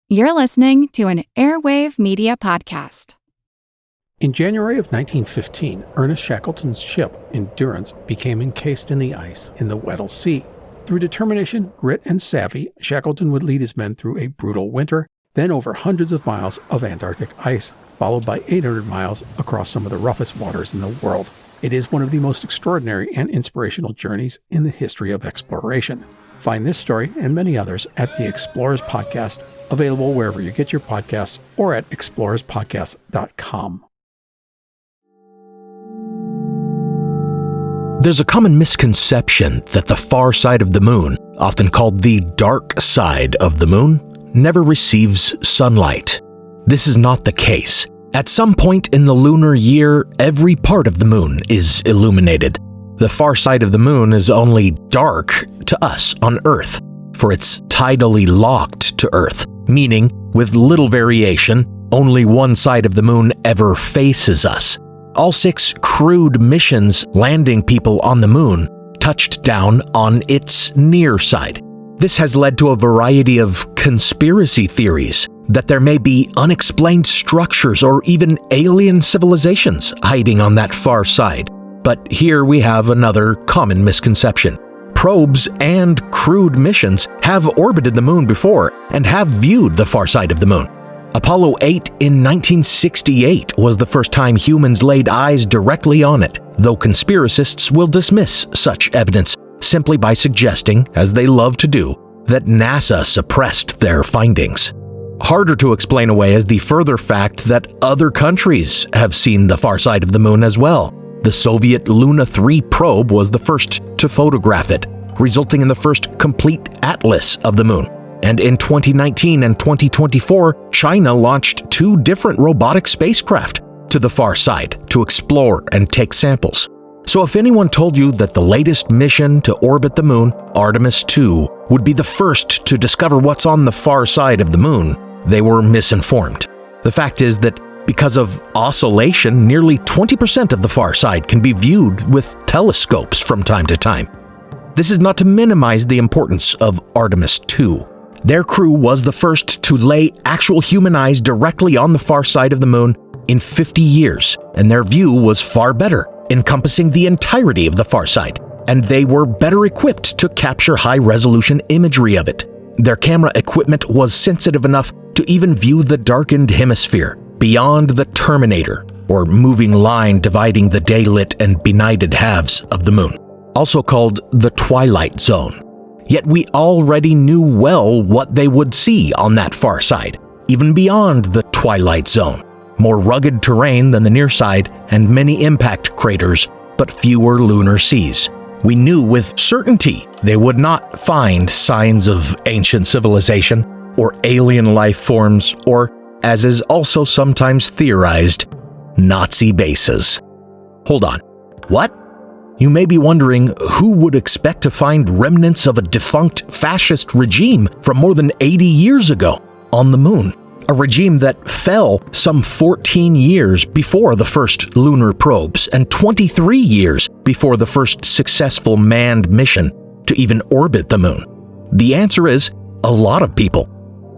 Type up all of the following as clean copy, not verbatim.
You're listening to an Airwave Media Podcast. In January of 1915, Ernest Shackleton's ship, Endurance, became encased in the ice in the Weddell Sea. Through determination, grit, and savvy, Shackleton would lead his men through a brutal winter, then over hundreds of miles of Antarctic ice, followed by 800 miles across some of the roughest waters in the world. It is one of the most extraordinary and inspirational journeys in the history of exploration. Find this story and many others at the Explorers Podcast, available wherever you get your podcasts or at explorerspodcast.com. There's a common misconception that the far side of the moon, often called the dark side of the moon, never receives sunlight. This is not the case. At some point in the lunar year, every part of the moon is illuminated. The far side of the moon is only dark to us on Earth, for it's tidally locked to Earth, meaning, with little variation, only one side of the moon ever faces us. All 6 crewed missions landing people on the moon touched down on its near side. This has led to a variety of conspiracy theories that there may be unexplained structures or even alien civilizations hiding on that far side. But here we have another common misconception. Probes and crewed missions have orbited the moon before and have viewed the far side of the moon. Apollo 8 in 1968 was the first time humans laid eyes directly on it, though conspiracists will dismiss such evidence simply by suggesting, as they love to do, that NASA suppressed their findings. Harder to explain away is the further fact that other countries have seen the far side of the moon as well. The Soviet Luna 3 probe was the first to photograph it, resulting in the first complete atlas of the moon. And in 2019 and 2024, China launched 2 different robotic spacecraft to the far side to explore and take samples. So if anyone told you that the latest mission to orbit the moon, Artemis 2, would be the first to discover what's on the far side of the moon, they were misinformed. The fact is that because of oscillation, nearly 20% of the far side can be viewed with telescopes from time to time. This is not to minimize the importance of Artemis 2. Their crew was the first to lay actual human eyes directly on the far side of the moon in 50 years, and their view was far better, encompassing the entirety of the far side, and they were better equipped to capture high-resolution imagery of it. Their camera equipment was sensitive enough to even view the darkened hemisphere, beyond the terminator, or moving line dividing the daylit and benighted halves of the moon, also called the twilight zone. Yet we already knew well what they would see on that far side, even beyond the twilight zone. More rugged terrain than the near side and many impact craters, but fewer lunar seas. We knew with certainty they would not find signs of ancient civilization or alien life forms or, as is also sometimes theorized, Nazi bases. Hold on. What? You may be wondering who would expect to find remnants of a defunct fascist regime from more than 80 years ago on the moon, a regime that fell some 14 years before the first lunar probes and 23 years before the first successful manned mission to even orbit the moon. The answer is a lot of people,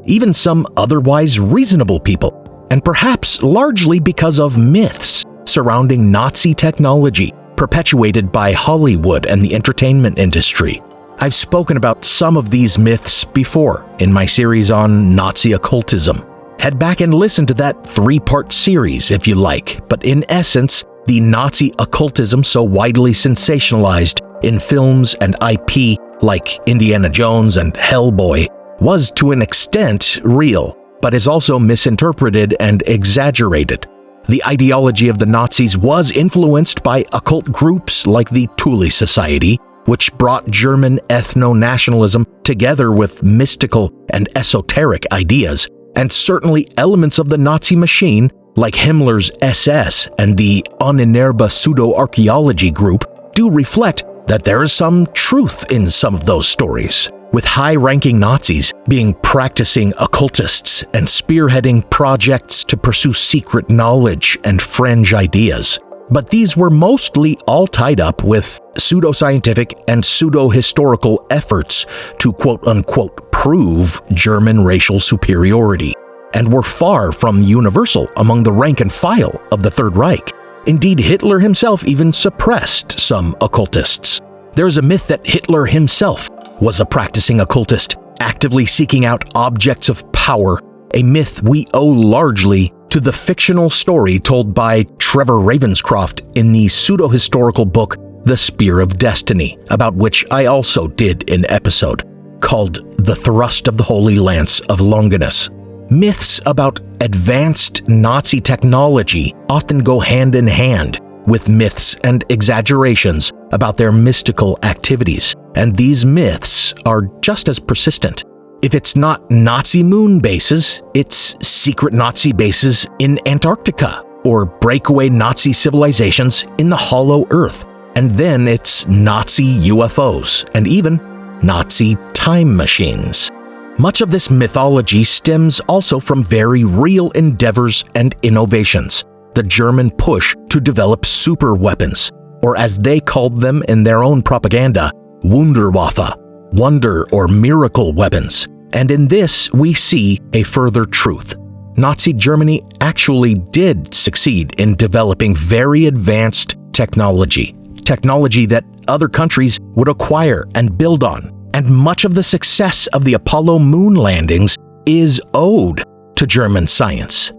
even some otherwise reasonable people, and perhaps largely because of myths surrounding Nazi technology perpetuated by Hollywood and the entertainment industry. I've spoken about some of these myths before in my series on Nazi occultism. Head back and listen to that 3-part series if you like, but in essence, the Nazi occultism so widely sensationalized in films and IP like Indiana Jones and Hellboy was to an extent real, but is also misinterpreted and exaggerated. The ideology of the Nazis was influenced by occult groups like the Thule Society, which brought German ethno-nationalism together with mystical and esoteric ideas, and certainly elements of the Nazi machine like Himmler's SS and the Ahnenerbe pseudo-archaeology group do reflect that there is some truth in some of those stories, with high-ranking Nazis being practicing occultists and spearheading projects to pursue secret knowledge and fringe ideas. But these were mostly all tied up with pseudoscientific and pseudo-historical efforts to quote-unquote prove German racial superiority, and were far from universal among the rank and file of the Third Reich. Indeed, Hitler himself even suppressed some occultists. There is a myth that Hitler himself was a practicing occultist, actively seeking out objects of power, a myth we owe largely to the fictional story told by Trevor Ravenscroft in the pseudo-historical book The Spear of Destiny, about which I also did an episode, called The Thrust of the Holy Lance of Longinus. Myths about advanced Nazi technology often go hand in hand with myths and exaggerations about their mystical activities, and these myths are just as persistent. If it's not Nazi moon bases, it's secret Nazi bases in Antarctica, or breakaway Nazi civilizations in the Hollow Earth, and then it's Nazi UFOs, and even Nazi time machines. Much of this mythology stems also from very real endeavors and innovations. The German push to develop super weapons, or as they called them in their own propaganda, Wunderwaffe, wonder or miracle weapons. And in this, we see a further truth. Nazi Germany actually did succeed in developing very advanced technology that other countries would acquire and build on. And much of the success of the Apollo moon landings is owed to German science.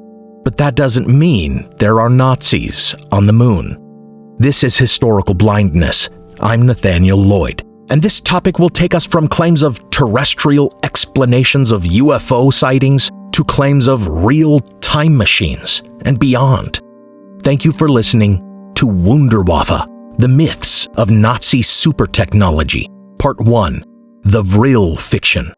But that doesn't mean there are Nazis on the moon. This is Historical Blindness. I'm Nathaniel Lloyd, and this topic will take us from claims of terrestrial explanations of UFO sightings to claims of real time machines and beyond. Thank you for listening to Wunderwaffe, the myths of Nazi supertechnology, Part 1, the Vril fiction.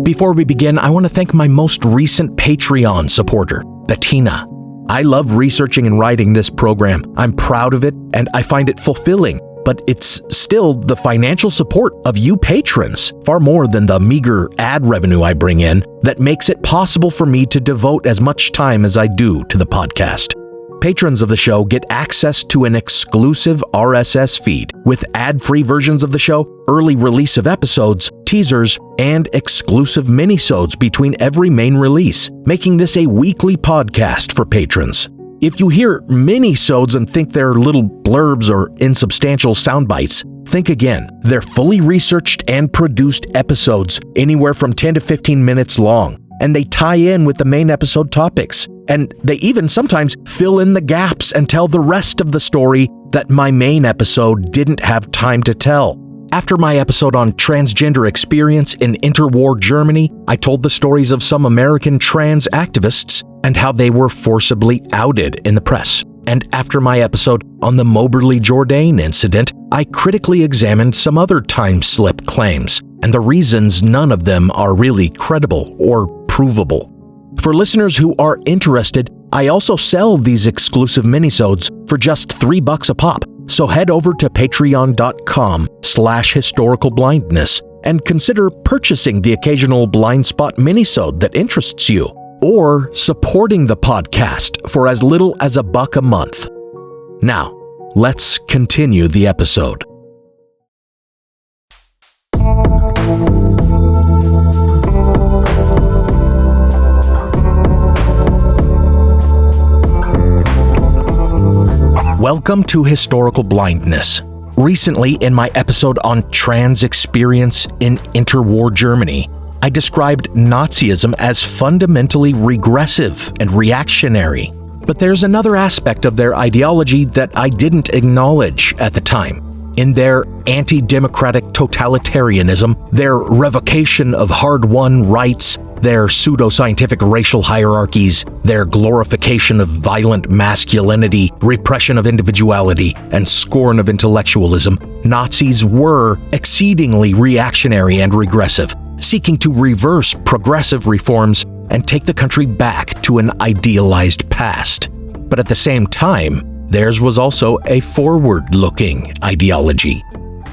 Before we begin, I want to thank my most recent Patreon supporter, Bettina. I love researching and writing this program. I'm proud of it, and I find it fulfilling, but it's still the financial support of you patrons, far more than the meager ad revenue I bring in, that makes it possible for me to devote as much time as I do to the podcast. Patrons of the show get access to an exclusive RSS feed with ad-free versions of the show, early release of episodes, teasers, and exclusive minisodes between every main release, making this a weekly podcast for patrons. If you hear minisodes and think they're little blurbs or insubstantial sound bites, think again. They're fully researched and produced episodes, anywhere from 10 to 15 minutes long, and they tie in with the main episode topics. And they even sometimes fill in the gaps and tell the rest of the story that my main episode didn't have time to tell. After my episode on transgender experience in interwar Germany, I told the stories of some American trans activists and how they were forcibly outed in the press. And after my episode on the Moberly Jourdain incident, I critically examined some other time slip claims and the reasons none of them are really credible or provable. For listeners who are interested, I also sell these exclusive minisodes for just $3 a pop. So head over to patreon.com/historicalblindness and consider purchasing the occasional blind spot minisode that interests you, or supporting the podcast for as little as $1 a month. Now, let's continue the episode. Welcome to Historical Blindness. Recently, in my episode on trans experience in interwar Germany, I described Nazism as fundamentally regressive and reactionary. But there's another aspect of their ideology that I didn't acknowledge at the time. In their anti-democratic totalitarianism, their revocation of hard-won rights, their pseudo-scientific racial hierarchies, their glorification of violent masculinity, repression of individuality, and scorn of intellectualism, Nazis were exceedingly reactionary and regressive, seeking to reverse progressive reforms and take the country back to an idealized past. But at the same time, theirs was also a forward-looking ideology.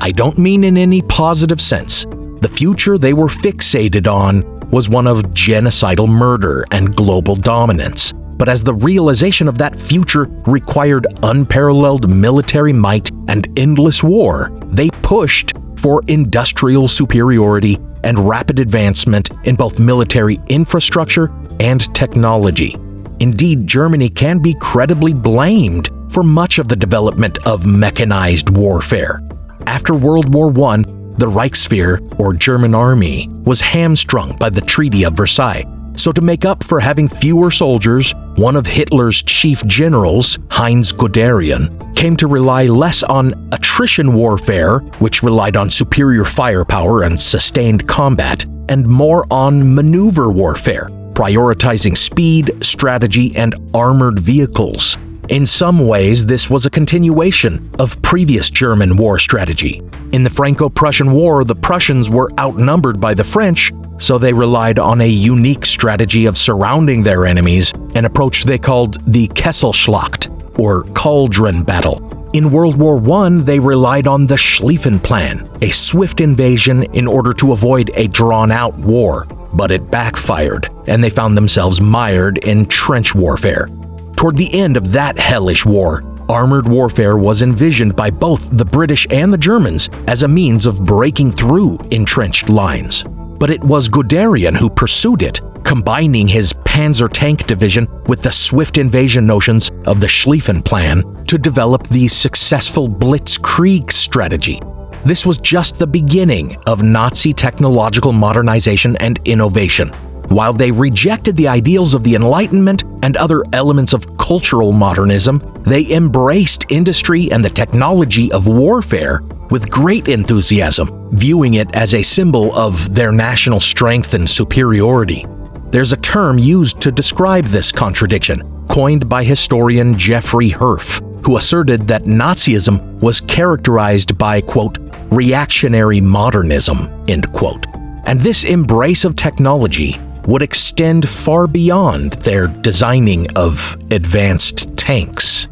I don't mean in any positive sense. The future they were fixated on was one of genocidal murder and global dominance. But as the realization of that future required unparalleled military might and endless war, they pushed for industrial superiority and rapid advancement in both military infrastructure and technology. Indeed, Germany can be credibly blamed for much of the development of mechanized warfare. After World War I, the Reichswehr, or German army, was hamstrung by the Treaty of Versailles. So to make up for having fewer soldiers, one of Hitler's chief generals, Heinz Guderian, came to rely less on attrition warfare, which relied on superior firepower and sustained combat, and more on maneuver warfare, prioritizing speed, strategy, and armored vehicles. In some ways, this was a continuation of previous German war strategy. In the Franco-Prussian War, the Prussians were outnumbered by the French, so they relied on a unique strategy of surrounding their enemies, an approach they called the Kesselschlacht, or cauldron battle. In World War I, they relied on the Schlieffen Plan, a swift invasion in order to avoid a drawn-out war, but it backfired, and they found themselves mired in trench warfare. Toward the end of that hellish war, armored warfare was envisioned by both the British and the Germans as a means of breaking through entrenched lines. But it was Guderian who pursued it, combining his Panzer Tank Division with the swift invasion notions of the Schlieffen Plan to develop the successful Blitzkrieg strategy. This was just the beginning of Nazi technological modernization and innovation. While they rejected the ideals of the Enlightenment and other elements of cultural modernism, they embraced industry and the technology of warfare with great enthusiasm, viewing it as a symbol of their national strength and superiority. There's a term used to describe this contradiction, coined by historian Jeffrey Herf, who asserted that Nazism was characterized by, quote, reactionary modernism, end quote. And this embrace of technology would extend far beyond their designing of advanced tanks.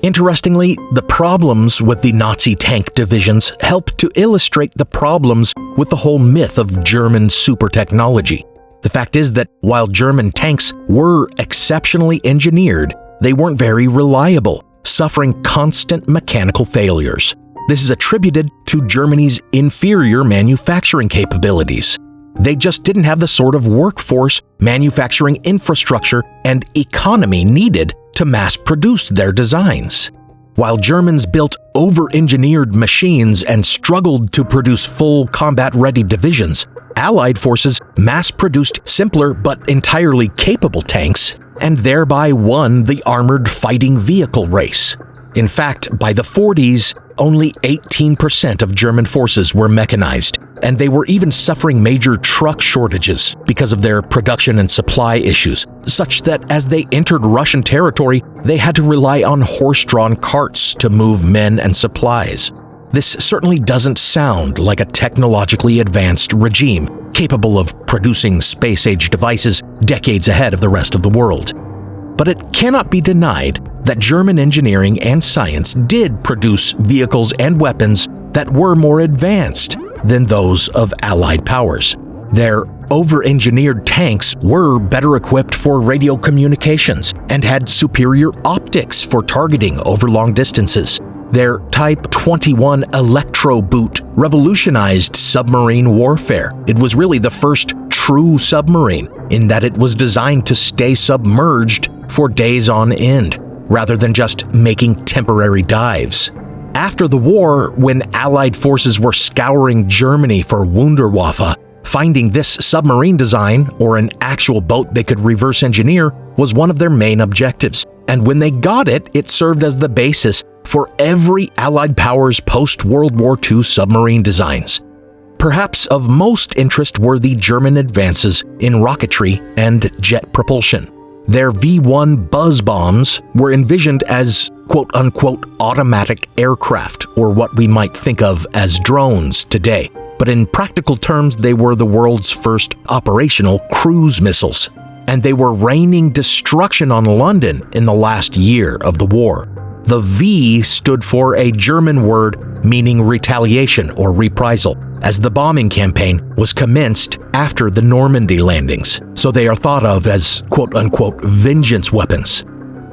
Interestingly, the problems with the Nazi tank divisions help to illustrate the problems with the whole myth of German supertechnology. The fact is that while German tanks were exceptionally engineered, they weren't very reliable, suffering constant mechanical failures. This is attributed to Germany's inferior manufacturing capabilities. They just didn't have the sort of workforce, manufacturing infrastructure, and economy needed to mass produce their designs. While Germans built over-engineered machines and struggled to produce full combat-ready divisions, Allied forces mass-produced simpler but entirely capable tanks and thereby won the armored fighting vehicle race. In fact, by the 40s, only 18% of German forces were mechanized, and they were even suffering major truck shortages because of their production and supply issues, such that as they entered Russian territory, they had to rely on horse-drawn carts to move men and supplies. This certainly doesn't sound like a technologically advanced regime, capable of producing space-age devices decades ahead of the rest of the world. But it cannot be denied that German engineering and science did produce vehicles and weapons that were more advanced than those of Allied powers. Their over-engineered tanks were better equipped for radio communications and had superior optics for targeting over long distances. Their Type 21 Electro Boot revolutionized submarine warfare. It was really the first true submarine, in that it was designed to stay submerged for days on end, rather than just making temporary dives. After the war, when Allied forces were scouring Germany for Wunderwaffe, finding this submarine design, or an actual boat they could reverse engineer, was one of their main objectives. And when they got it, it served as the basis for every Allied power's post-World War II submarine designs. Perhaps of most interest were the German advances in rocketry and jet propulsion. Their V-1 buzz bombs were envisioned as quote-unquote automatic aircraft, or what we might think of as drones today. But in practical terms, they were the world's first operational cruise missiles, and they were raining destruction on London in the last year of the war. The V stood for a German word meaning retaliation or reprisal, as the bombing campaign was commenced after the Normandy landings, so they are thought of as quote-unquote vengeance weapons.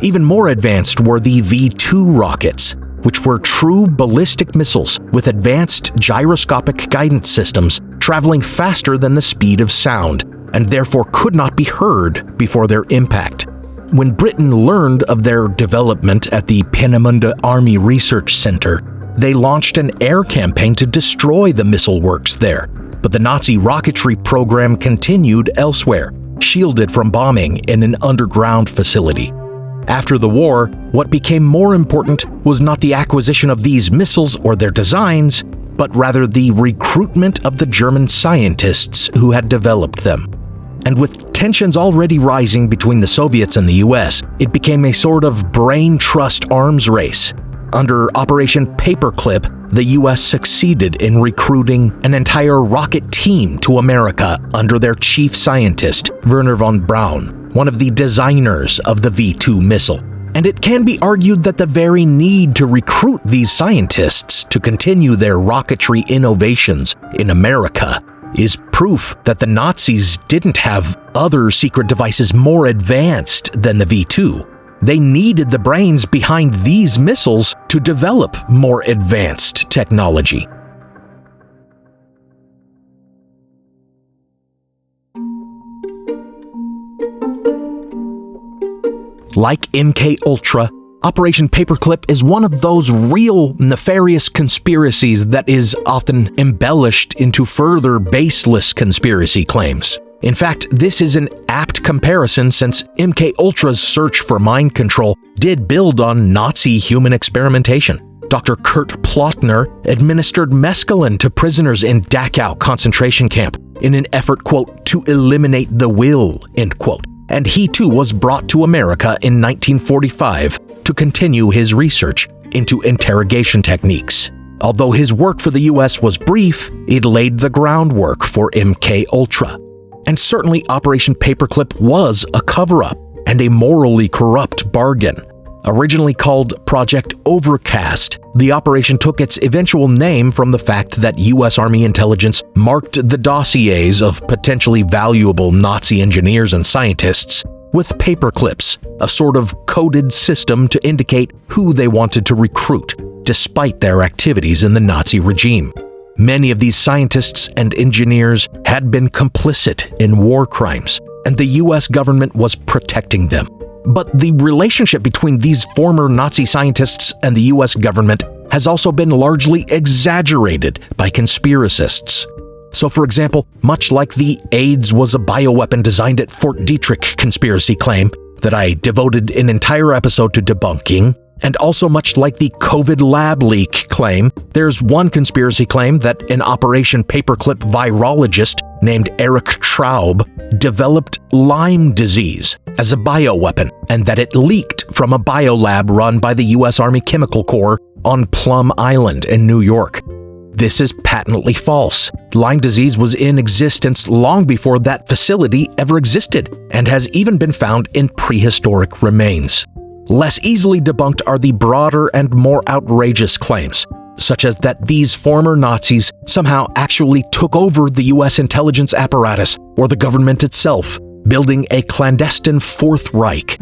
Even more advanced were the V-2 rockets, which were true ballistic missiles with advanced gyroscopic guidance systems traveling faster than the speed of sound, and therefore could not be heard before their impact. When Britain learned of their development at the Peenemünde Army Research Center, they launched an air campaign to destroy the missile works there. But the Nazi rocketry program continued elsewhere, shielded from bombing in an underground facility. After the war, what became more important was not the acquisition of these missiles or their designs, but rather the recruitment of the German scientists who had developed them. And with tensions already rising between the Soviets and the US, it became a sort of brain trust arms race. Under Operation Paperclip, the US succeeded in recruiting an entire rocket team to America under their chief scientist, Wernher von Braun, one of the designers of the V-2 missile. And it can be argued that the very need to recruit these scientists to continue their rocketry innovations in America is proof that the Nazis didn't have other secret devices more advanced than the V-2. They needed the brains behind these missiles to develop more advanced technology. Like MK Ultra, Operation Paperclip is one of those real nefarious conspiracies that is often embellished into further baseless conspiracy claims. In fact, this is an apt comparison since MK Ultra's search for mind control did build on Nazi human experimentation. Dr. Kurt Plottner administered mescaline to prisoners in Dachau concentration camp in an effort, quote, to eliminate the will, end quote. And he too was brought to America in 1945 to continue his research into interrogation techniques. Although his work for the US was brief, it laid the groundwork for MK Ultra. And certainly Operation Paperclip was a cover-up and a morally corrupt bargain. Originally called Project Overcast, the operation took its eventual name from the fact that US Army intelligence marked the dossiers of potentially valuable Nazi engineers and scientists with paperclips, a sort of coded system to indicate who they wanted to recruit, despite their activities in the Nazi regime. Many of these scientists and engineers had been complicit in war crimes, and the US government was protecting them. But the relationship between these former Nazi scientists and the US government has also been largely exaggerated by conspiracists. So, for example, much like the AIDS was a bioweapon designed at Fort Detrick conspiracy claim that I devoted an entire episode to debunking, and also much like the COVID lab leak claim, there's one conspiracy claim that an Operation Paperclip virologist named Eric Traub developed Lyme disease as a bioweapon, and that it leaked from a biolab run by the U.S. Army Chemical Corps on Plum Island in New York. This is patently false. Lyme disease was in existence long before that facility ever existed, and has even been found in prehistoric remains. Less easily debunked are the broader and more outrageous claims, such as that these former Nazis somehow actually took over the US intelligence apparatus or the government itself, building a clandestine Fourth Reich.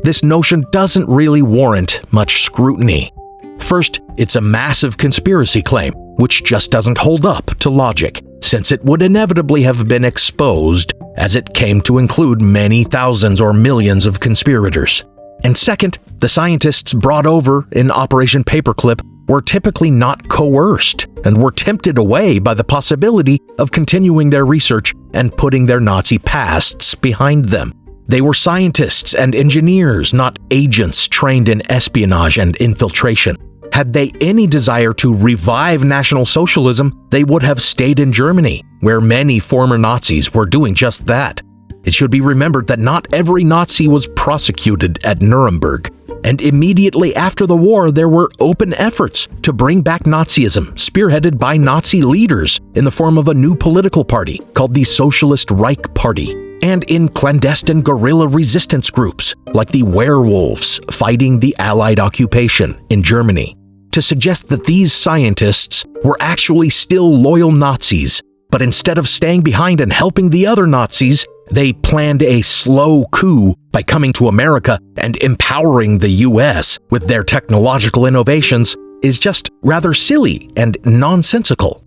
This notion doesn't really warrant much scrutiny. First, it's a massive conspiracy claim, which just doesn't hold up to logic, since it would inevitably have been exposed as it came to include many thousands or millions of conspirators. And second, the scientists brought over in Operation Paperclip were typically not coerced and were tempted away by the possibility of continuing their research and putting their Nazi pasts behind them. They were scientists and engineers, not agents trained in espionage and infiltration. Had they any desire to revive National Socialism, they would have stayed in Germany, where many former Nazis were doing just that. It should be remembered that not every Nazi was prosecuted at Nuremberg, and immediately after the war there were open efforts to bring back Nazism, spearheaded by Nazi leaders in the form of a new political party called the Socialist Reich Party, and in clandestine guerrilla resistance groups like the Werewolves fighting the Allied occupation in Germany. to suggest that these scientists were actually still loyal Nazis, but instead of staying behind and helping the other Nazis, they planned a slow coup by coming to America and empowering the US with their technological innovations is just rather silly and nonsensical.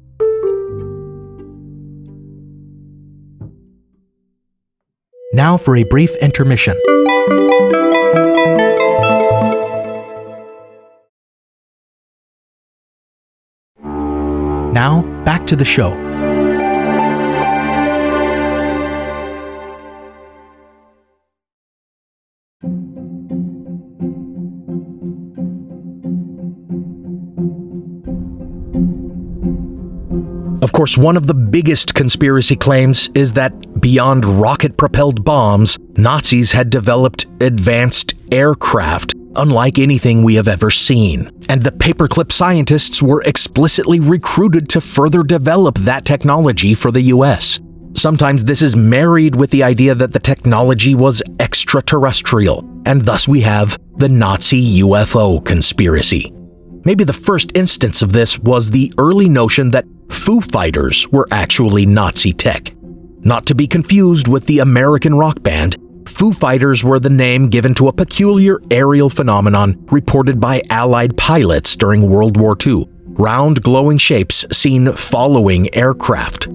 Now for a brief intermission. Now, back to the show. Of course, one of the biggest conspiracy claims is that beyond rocket-propelled bombs, Nazis had developed advanced aircraft unlike anything we have ever seen. And the paperclip scientists were explicitly recruited to further develop that technology for the US. Sometimes this is married with the idea that the technology was extraterrestrial, and thus we have the Nazi UFO conspiracy. Maybe the first instance of this was the early notion that Foo Fighters were actually Nazi tech. Not to be confused with the American rock band, Foo Fighters were the name given to a peculiar aerial phenomenon reported by Allied pilots during World War II, round glowing shapes seen following aircraft.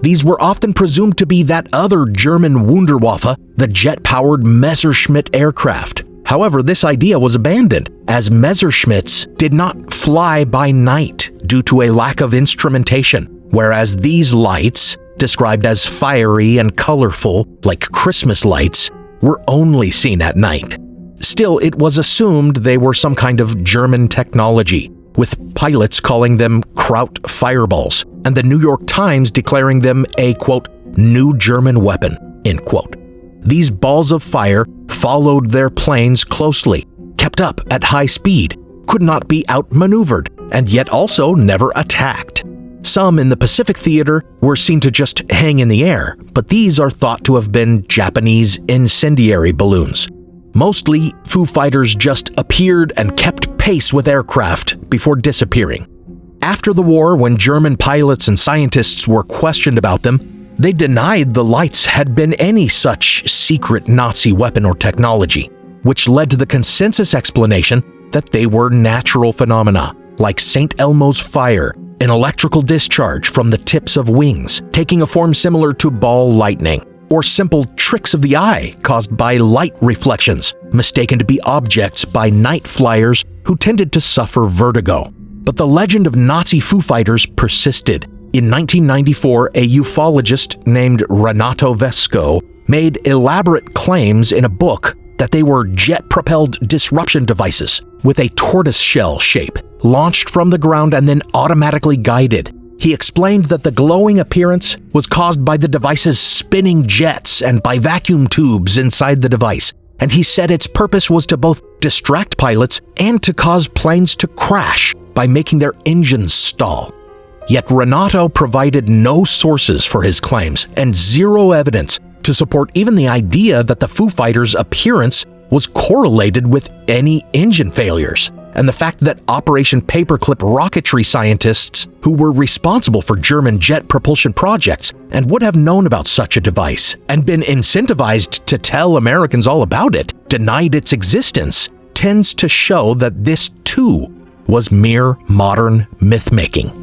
These were often presumed to be that other German Wunderwaffe, the jet-powered Messerschmitt aircraft. However, this idea was abandoned, as Messerschmitts did not fly by night due to a lack of instrumentation, whereas these lights, described as fiery and colorful like Christmas lights, were only seen at night. Still, it was assumed they were some kind of German technology, with pilots calling them Kraut fireballs, and the New York Times declaring them a, quote, new German weapon, end quote. These balls of fire followed their planes closely, kept up at high speed, could not be outmaneuvered, and yet also never attacked. Some in the Pacific Theater were seen to just hang in the air, but these are thought to have been Japanese incendiary balloons. Mostly, Foo Fighters just appeared and kept pace with aircraft before disappearing. After the war, when German pilots and scientists were questioned about them, they denied the lights had been any such secret Nazi weapon or technology, which led to the consensus explanation that they were natural phenomena, like St. Elmo's fire, an electrical discharge from the tips of wings, taking a form similar to ball lightning, or simple tricks of the eye caused by light reflections, mistaken to be objects by night flyers who tended to suffer vertigo. But the legend of Nazi Foo Fighters persisted. In 1994, a ufologist named Renato Vesco made elaborate claims in a book that they were jet-propelled disruption devices with a tortoiseshell shape, launched from the ground and then automatically guided. He explained that the glowing appearance was caused by the device's spinning jets and by vacuum tubes inside the device, and he said its purpose was to both distract pilots and to cause planes to crash by making their engines stall. Yet Renato provided no sources for his claims and zero evidence to support even the idea that the Foo Fighters' appearance was correlated with any engine failures, and the fact that Operation Paperclip rocketry scientists who were responsible for German jet propulsion projects and would have known about such a device and been incentivized to tell Americans all about it, denied its existence, tends to show that this too was mere modern myth-making.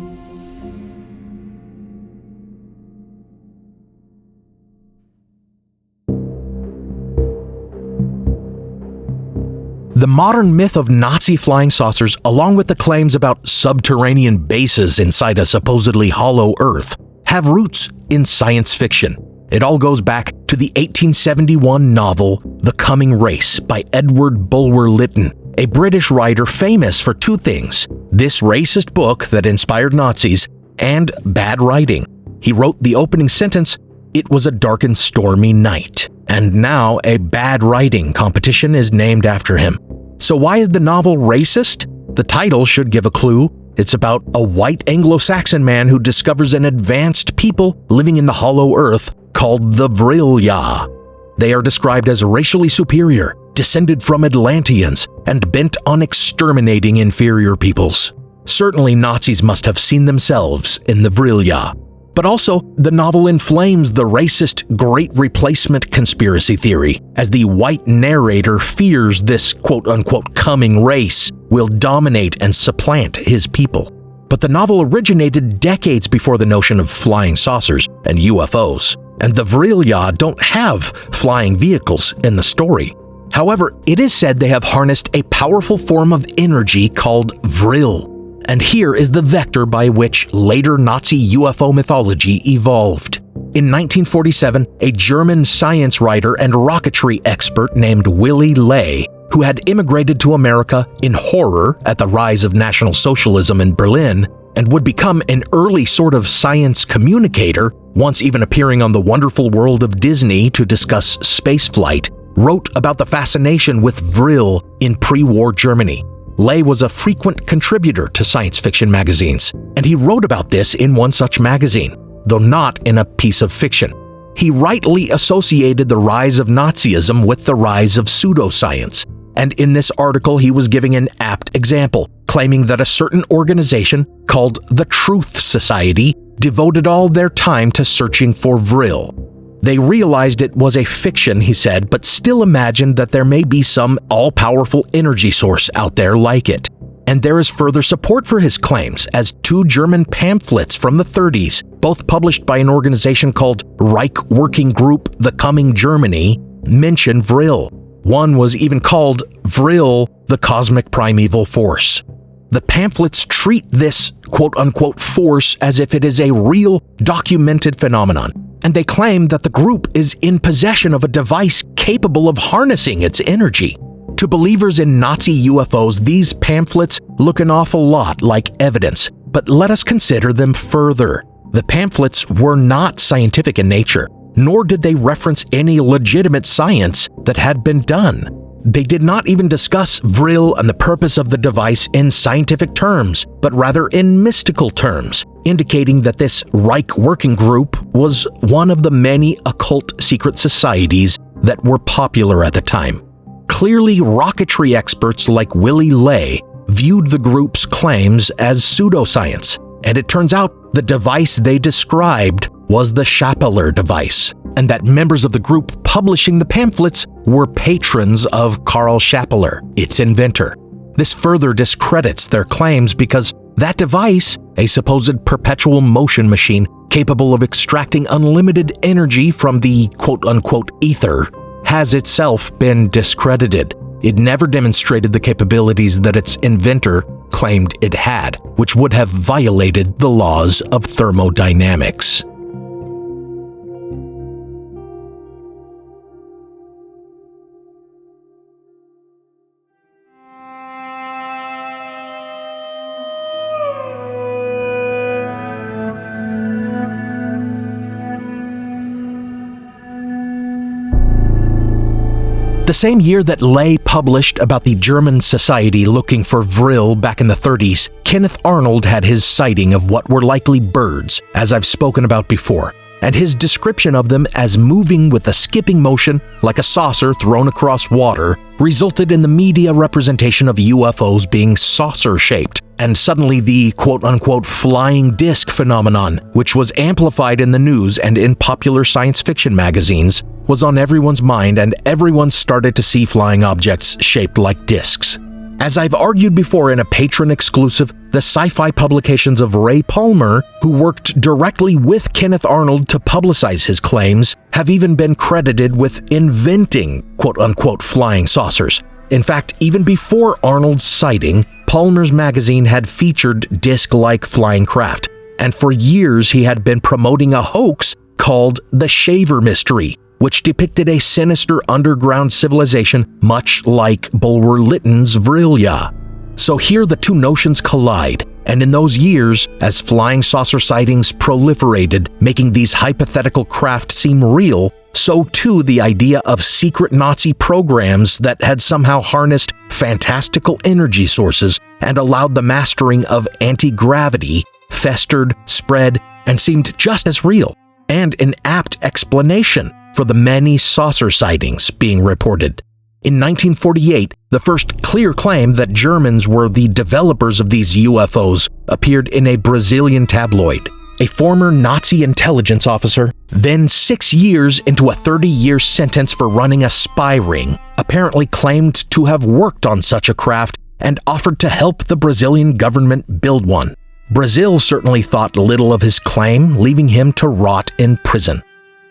The modern myth of Nazi flying saucers, along with the claims about subterranean bases inside a supposedly hollow Earth, have roots in science fiction. It all goes back to the 1871 novel The Coming Race by Edward Bulwer Lytton, a British writer famous for two things: this racist book that inspired Nazis and bad writing. He wrote the opening sentence, "It was a dark and stormy night," and now a bad writing competition is named after him. So why is the novel racist? The title should give a clue. It's about a white Anglo-Saxon man who discovers an advanced people living in the hollow earth called the Vril. They are described as racially superior, descended from Atlanteans and bent on exterminating inferior peoples. Certainly Nazis must have seen themselves in the Vril. But also, the novel inflames the racist Great Replacement conspiracy theory, as the white narrator fears this quote-unquote coming race will dominate and supplant his people. But the novel originated decades before the notion of flying saucers and UFOs, and the Vril don't have flying vehicles in the story. However, it is said they have harnessed a powerful form of energy called Vril. And here is the vector by which later Nazi UFO mythology evolved. In 1947, a German science writer and rocketry expert named Willy Ley, who had immigrated to America in horror at the rise of National Socialism in Berlin, and would become an early sort of science communicator, once even appearing on The Wonderful World of Disney to discuss spaceflight, wrote about the fascination with Vril in pre-war Germany. Ley was a frequent contributor to science fiction magazines, and he wrote about this in one such magazine, though not in a piece of fiction. He rightly associated the rise of Nazism with the rise of pseudoscience, and in this article he was giving an apt example, claiming that a certain organization called the Truth Society devoted all their time to searching for Vril. They realized it was a fiction, he said, but still imagined that there may be some all-powerful energy source out there like it. And there is further support for his claims, as two German pamphlets from the 30s, both published by an organization called Reich Working Group The Coming Germany, mention Vril. One was even called Vril, the Cosmic Primeval Force. The pamphlets treat this quote-unquote force as if it is a real, documented phenomenon, and they claim that the group is in possession of a device capable of harnessing its energy. To believers in Nazi UFOs, these pamphlets look an awful lot like evidence, but let us consider them further. The pamphlets were not scientific in nature, nor did they reference any legitimate science that had been done. They did not even discuss Vril and the purpose of the device in scientific terms, but rather in mystical terms, indicating that this Reich Working Group was one of the many occult secret societies that were popular at the time. Clearly, rocketry experts like Willy Ley viewed the group's claims as pseudoscience, and it turns out the device they described was the Schappler device, and that members of the group publishing the pamphlets were patrons of Carl Schappler, its inventor. This further discredits their claims because that device, a supposed perpetual motion machine capable of extracting unlimited energy from the quote-unquote ether, has itself been discredited. It never demonstrated the capabilities that its inventor claimed it had, which would have violated the laws of thermodynamics. The same year that Ley published about the German society looking for Vril back in the 30s, Kenneth Arnold had his sighting of what were likely birds, as I've spoken about before, and his description of them as moving with a skipping motion like a saucer thrown across water resulted in the media representation of UFOs being saucer-shaped, and suddenly the quote-unquote flying disc phenomenon, which was amplified in the news and in popular science fiction magazines, was on everyone's mind, and everyone started to see flying objects shaped like discs. As I've argued before in a patron exclusive, the sci-fi publications of Ray Palmer, who worked directly with Kenneth Arnold to publicize his claims, have even been credited with inventing quote-unquote flying saucers. In fact, even before Arnold's sighting, Palmer's magazine had featured disc-like flying craft, and for years he had been promoting a hoax called the Shaver Mystery, which depicted a sinister underground civilization much like Bulwer Lytton's Vril. So here the two notions collide, and in those years, as flying saucer sightings proliferated, making these hypothetical craft seem real, so too the idea of secret Nazi programs that had somehow harnessed fantastical energy sources and allowed the mastering of anti-gravity festered, spread, and seemed just as real, and an apt explanation for the many saucer sightings being reported. In 1948, the first clear claim that Germans were the developers of these UFOs appeared in a Brazilian tabloid. A former Nazi intelligence officer, then 6 years into a 30-year sentence for running a spy ring, apparently claimed to have worked on such a craft and offered to help the Brazilian government build one. Brazil certainly thought little of his claim, leaving him to rot in prison.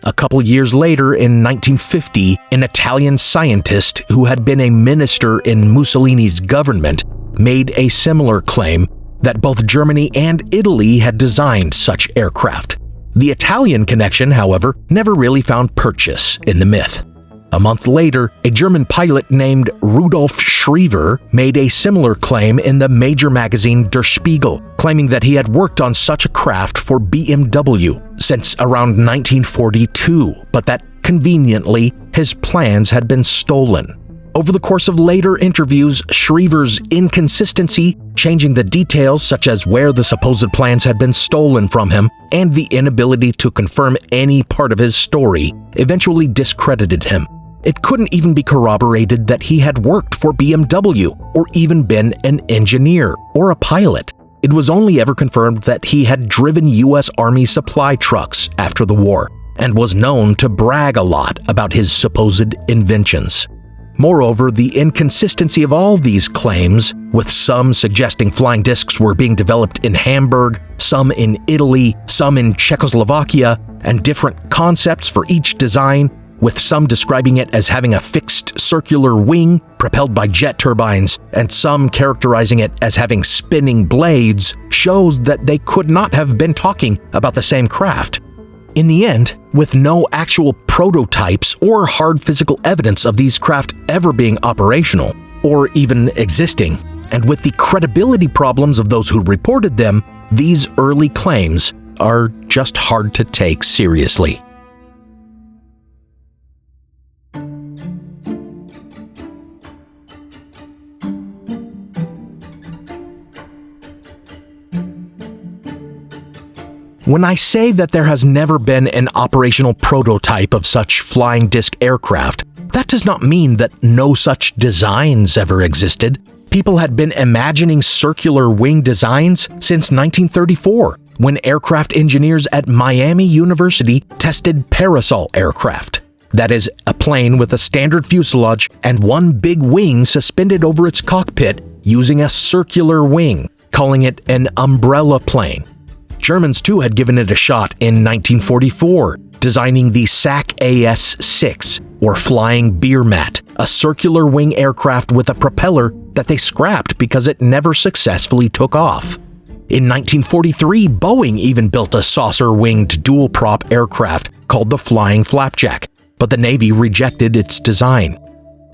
A couple years later, in 1950, an Italian scientist who had been a minister in Mussolini's government made a similar claim that both Germany and Italy had designed such aircraft. The Italian connection, however, never really found purchase in the myth. A month later, a German pilot named Rudolf Schriever made a similar claim in the major magazine Der Spiegel, claiming that he had worked on such a craft for BMW since around 1942, but that conveniently his plans had been stolen. Over the course of later interviews, Schriever's inconsistency, changing the details such as where the supposed plans had been stolen from him, and the inability to confirm any part of his story, eventually discredited him. It couldn't even be corroborated that he had worked for BMW or even been an engineer or a pilot. It was only ever confirmed that he had driven U.S. Army supply trucks after the war and was known to brag a lot about his supposed inventions. Moreover, the inconsistency of all these claims, with some suggesting flying discs were being developed in Hamburg, some in Italy, some in Czechoslovakia, and different concepts for each design, with some describing it as having a fixed circular wing propelled by jet turbines, and some characterizing it as having spinning blades, shows that they could not have been talking about the same craft. In the end, with no actual prototypes or hard physical evidence of these craft ever being operational, or even existing, and with the credibility problems of those who reported them, these early claims are just hard to take seriously. When I say that there has never been an operational prototype of such flying disc aircraft, that does not mean that no such designs ever existed. People had been imagining circular wing designs since 1934, when aircraft engineers at Miami University tested Parasol aircraft. That is, a plane with a standard fuselage and one big wing suspended over its cockpit using a circular wing, calling it an umbrella plane. Germans too had given it a shot in 1944, designing the SAC AS-6, or Flying Beer Mat, a circular wing aircraft with a propeller that they scrapped because it never successfully took off. In 1943, Boeing even built a saucer-winged dual-prop aircraft called the Flying Flapjack, but the Navy rejected its design.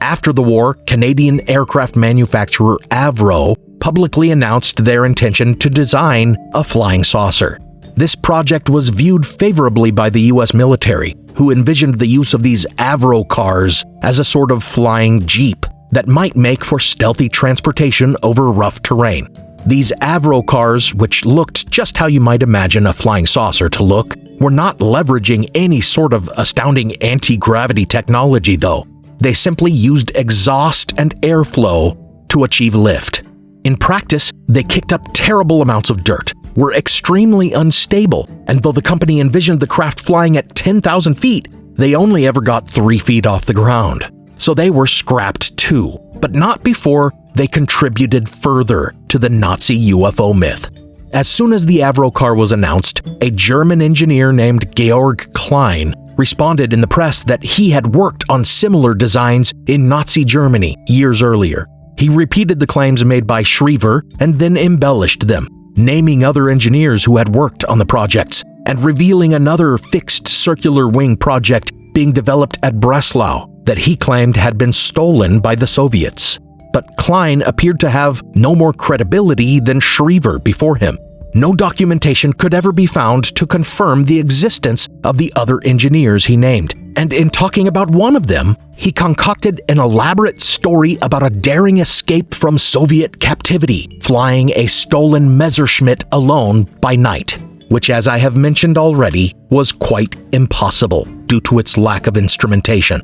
After the war, Canadian aircraft manufacturer Avro publicly announced their intention to design a flying saucer. This project was viewed favorably by the U.S. military, who envisioned the use of these Avro cars as a sort of flying jeep that might make for stealthy transportation over rough terrain. These Avro cars, which looked just how you might imagine a flying saucer to look, were not leveraging any sort of astounding anti-gravity technology though. They simply used exhaust and airflow to achieve lift. In practice, they kicked up terrible amounts of dirt, were extremely unstable, and though the company envisioned the craft flying at 10,000 feet, they only ever got 3 feet off the ground. So they were scrapped too, but not before they contributed further to the Nazi UFO myth. As soon as the Avro car was announced, a German engineer named Georg Klein responded in the press that he had worked on similar designs in Nazi Germany years earlier. He repeated the claims made by Schriever and then embellished them, naming other engineers who had worked on the projects and revealing another fixed circular wing project being developed at Breslau that he claimed had been stolen by the Soviets. But Klein appeared to have no more credibility than Schriever before him. No documentation could ever be found to confirm the existence of the other engineers he named. And in talking about one of them, he concocted an elaborate story about a daring escape from Soviet captivity, flying a stolen Messerschmitt alone by night, which, as I have mentioned already, was quite impossible due to its lack of instrumentation.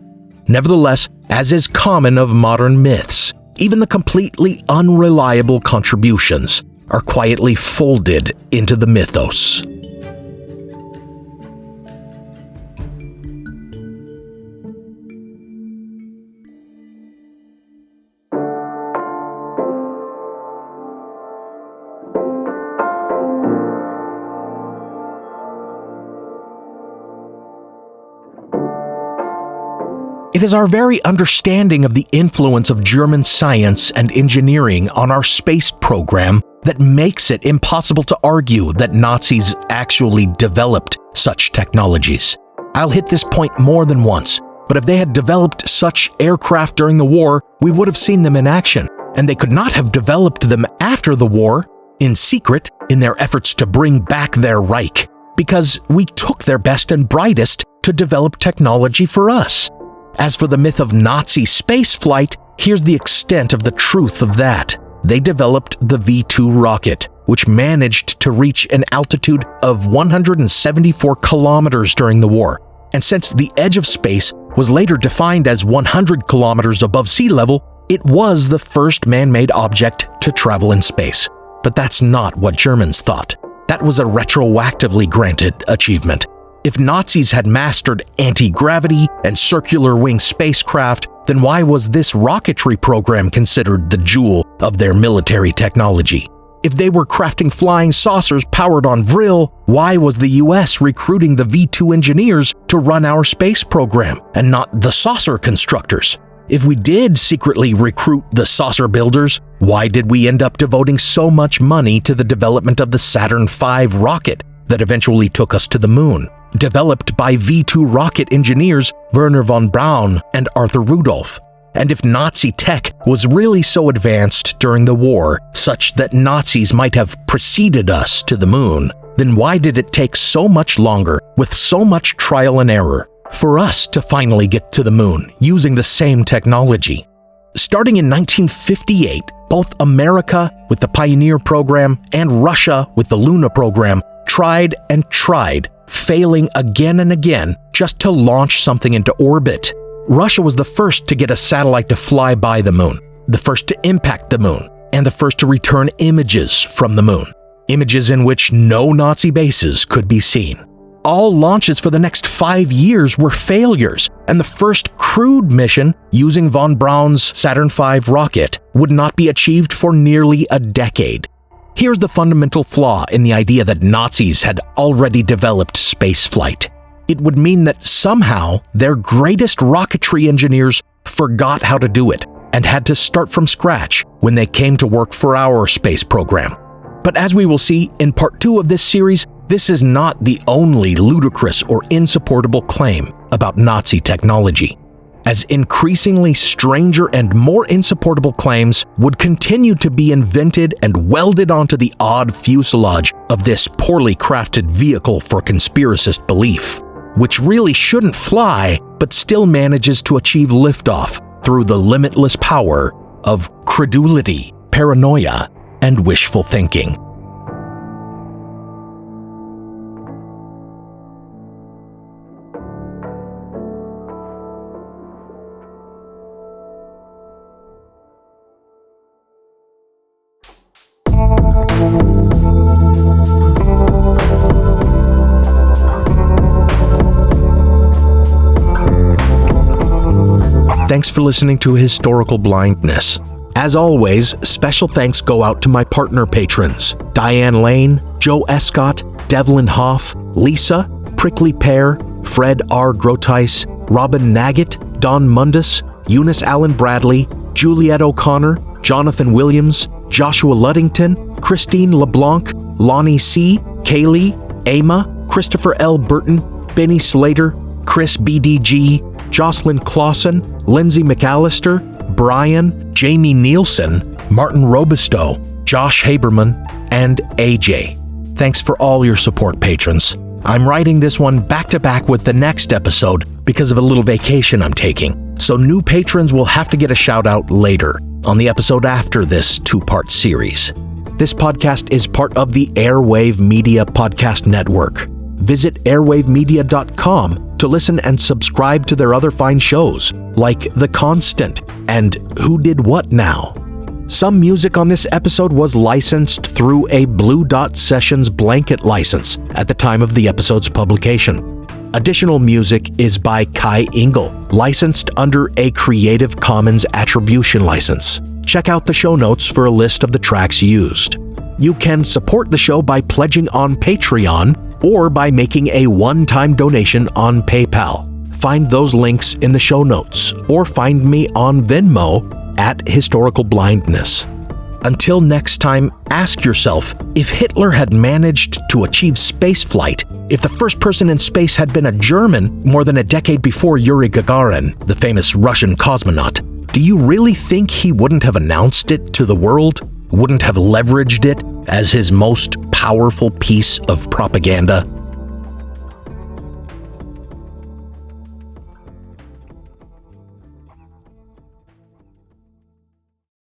Nevertheless, as is common of modern myths, even the completely unreliable contributions are quietly folded into the mythos. It is our very understanding of the influence of German science and engineering on our space program that makes it impossible to argue that Nazis actually developed such technologies. I'll hit this point more than once, but if they had developed such aircraft during the war, we would have seen them in action, and they could not have developed them after the war, in secret, in their efforts to bring back their Reich, because we took their best and brightest to develop technology for us. As for the myth of Nazi spaceflight, here's the extent of the truth of that. They developed the V-2 rocket, which managed to reach an altitude of 174 kilometers during the war. And since the edge of space was later defined as 100 kilometers above sea level, it was the first man-made object to travel in space. But that's not what Germans thought. That was a retroactively granted achievement. If Nazis had mastered anti-gravity and circular wing spacecraft, then why was this rocketry program considered the jewel of their military technology? If they were crafting flying saucers powered on Vril, why was the US recruiting the V-2 engineers to run our space program and not the saucer constructors? If we did secretly recruit the saucer builders, why did we end up devoting so much money to the development of the Saturn V rocket that eventually took us to the moon? Developed by V-2 rocket engineers Wernher von Braun and Arthur Rudolph. And if Nazi tech was really so advanced during the war, such that Nazis might have preceded us to the moon, then why did it take so much longer, with so much trial and error, for us to finally get to the moon using the same technology? Starting in 1958, both America with the Pioneer program and Russia with the Luna program tried and tried, failing again and again just to launch something into orbit. Russia was the first to get a satellite to fly by the moon, the first to impact the moon, and the first to return images from the moon, images in which no Nazi bases could be seen. All launches for the next 5 years were failures, and the first crewed mission using von Braun's Saturn V rocket would not be achieved for nearly a decade. Here's the fundamental flaw in the idea that Nazis had already developed spaceflight. It would mean that somehow their greatest rocketry engineers forgot how to do it and had to start from scratch when they came to work for our space program. But as we will see in part 2 of this series, this is not the only ludicrous or insupportable claim about Nazi technology, as increasingly stranger and more insupportable claims would continue to be invented and welded onto the odd fuselage of this poorly crafted vehicle for conspiracist belief, which really shouldn't fly but still manages to achieve liftoff through the limitless power of credulity, paranoia, and wishful thinking. Thanks for listening to Historical Blindness. As always, special thanks go out to my partner patrons, Diane Lane, Joe Escott, Devlin Hoff, Lisa, Prickly Pear, Fred R. Grotice, Robin Naggett, Don Mundus, Eunice Allen Bradley, Juliette O'Connor, Jonathan Williams, Joshua Luddington, Christine LeBlanc, Lonnie C., Kaylee, Ama, Christopher L. Burton, Benny Slater, Chris BDG, Jocelyn Clausen, Lindsay McAllister, Brian, Jamie Nielsen, Martin Robistow, Josh Haberman, and AJ. Thanks for all your support, patrons. I'm writing this one back-to-back with the next episode because of a little vacation I'm taking, so new patrons will have to get a shout-out later on the episode after this 2-part series. This podcast is part of the Airwave Media Podcast Network. Visit airwavemedia.com to to listen and subscribe to their other fine shows, like The Constant and Who Did What Now. Some music on this episode was licensed through a Blue Dot Sessions blanket license at the time of the episode's publication. Additional music is by Kai Engel, licensed under a Creative Commons Attribution license. Check out the show notes for a list of the tracks used. You can support the show by pledging on Patreon or by making a one-time donation on PayPal. Find those links in the show notes or find me on Venmo at Historical Blindness. Until next time, ask yourself, if Hitler had managed to achieve spaceflight, if the first person in space had been a German more than a decade before Yuri Gagarin, the famous Russian cosmonaut, do you really think he wouldn't have announced it to the world? Wouldn't have leveraged it as his most powerful piece of propaganda?